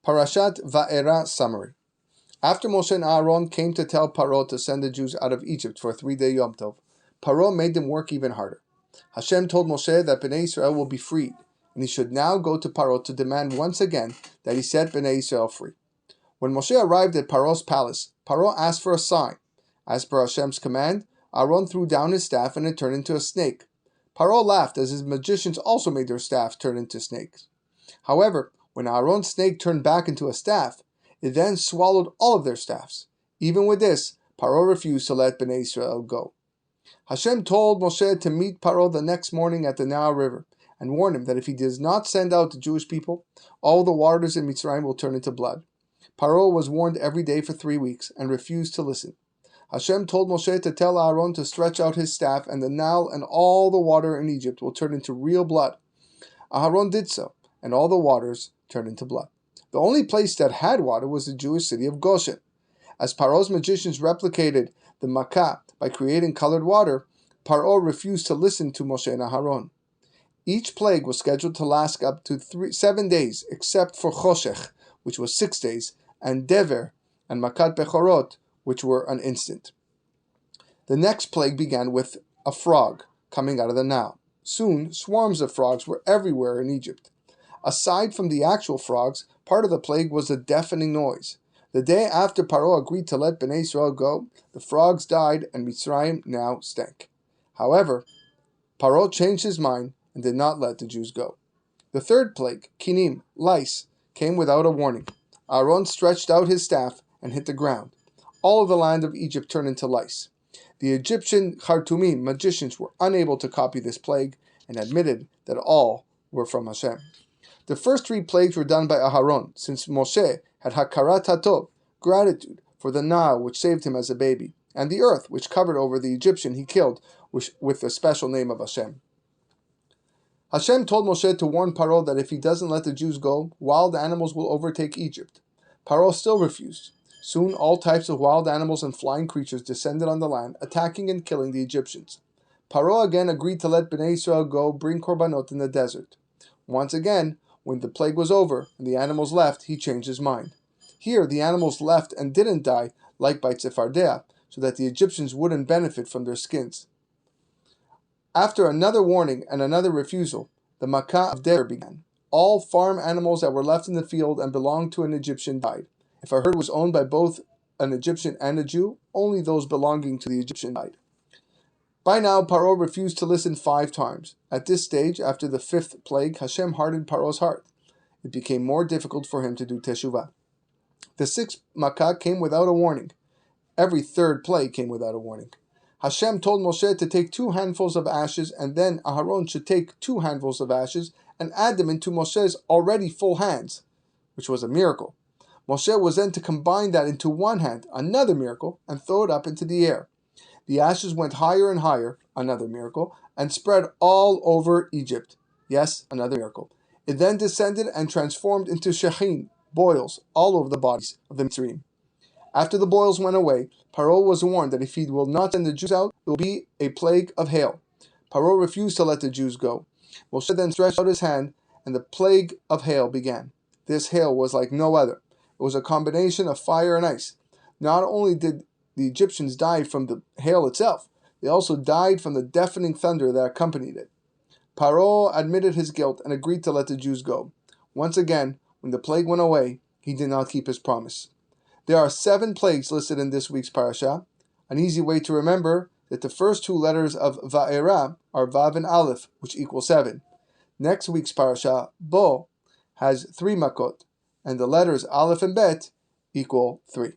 Parashat VaEra summary. After Moshe and Aaron came to tell Paro to send the Jews out of Egypt for a 3-day Yom Tov, Paro made them work even harder. Hashem told Moshe that Bnei Israel will be freed, and he should now go to Paro to demand once again that he set Bnei Israel free. When Moshe arrived at Paro's palace, Paro asked for a sign. As per Hashem's command, Aaron threw down his staff and it turned into a snake. Paro laughed as his magicians also made their staffs turn into snakes. However, when Aaron's snake turned back into a staff, it then swallowed all of their staffs. Even with this, Paro refused to let Bnei Israel go. Hashem told Moshe to meet Paro the next morning at the Nile River and warn him that if he does not send out the Jewish people, all the waters in Mitzrayim will turn into blood. Paro was warned every day for 3 weeks and refused to listen. Hashem told Moshe to tell Aaron to stretch out his staff, and the Nile and all the water in Egypt will turn into real blood. Aaron did so, and all the waters turned into blood. The only place that had water was the Jewish city of Goshen. As Paro's magicians replicated the Makkah by creating colored water, Paro refused to listen to Moshe and Aaron. Each plague was scheduled to last up to 7 days, except for Choshech, which was 6 days, and Dever and Makat Bechorot, which were an instant. The next plague began with a frog coming out of the Nile. Soon, swarms of frogs were everywhere in Egypt. Aside from the actual frogs, part of the plague was a deafening noise. The day after Paro agreed to let Bnei Israel go, the frogs died and Mitzrayim now stank. However, Paro changed his mind and did not let the Jews go. The third plague, kinim, lice, came without a warning. Aaron stretched out his staff and hit the ground. All of the land of Egypt turned into lice. The Egyptian Khartoumim magicians were unable to copy this plague and admitted that all were from Hashem. The first 3 plagues were done by Aharon, since Moshe had hakarat hatov, gratitude for the Nile which saved him as a baby, and the earth which covered over the Egyptian he killed with the special name of Hashem. Hashem told Moshe to warn Paro that if he doesn't let the Jews go, wild animals will overtake Egypt. Paro still refused. Soon all types of wild animals and flying creatures descended on the land, attacking and killing the Egyptians. Paro again agreed to let Bnei Israel go bring korbanot in the desert. Once again, when the plague was over and the animals left, he changed his mind. Here, the animals left and didn't die, like by Tzefardea, so that the Egyptians wouldn't benefit from their skins. After another warning and another refusal, the Makkah of Dever began. All farm animals that were left in the field and belonged to an Egyptian died. If a herd was owned by both an Egyptian and a Jew, only those belonging to the Egyptian died. By now, Paro refused to listen 5 times. At this stage, after the 5th plague, Hashem hardened Paro's heart. It became more difficult for him to do teshuvah. The 6th Makkah came without a warning. Every 3rd plague came without a warning. Hashem told Moshe to take 2 handfuls of ashes, and then Aharon should take 2 handfuls of ashes and add them into Moshe's already full hands, which was a miracle. Moshe was then to combine that into 1 hand, another miracle, and throw it up into the air. The ashes went higher and higher, another miracle, and spread all over Egypt. Yes, another miracle. It then descended and transformed into shechin, boils, all over the bodies of the Mitzrayim. After the boils went away, Paro was warned that if he will not send the Jews out, there will be a plague of hail. Paro refused to let the Jews go. Moshe then stretched out his hand, and the plague of hail began. This hail was like no other. It was a combination of fire and ice. Not only did the Egyptians die from the hail itself, they also died from the deafening thunder that accompanied it. Paro admitted his guilt and agreed to let the Jews go. Once again, when the plague went away, he did not keep his promise. There are 7 plagues listed in this week's parasha. An easy way to remember that the first 2 letters of VaEra are Vav and Aleph, which equal 7. Next week's parasha, Bo, has 3 makot, and the letters Aleph and Bet equal 3.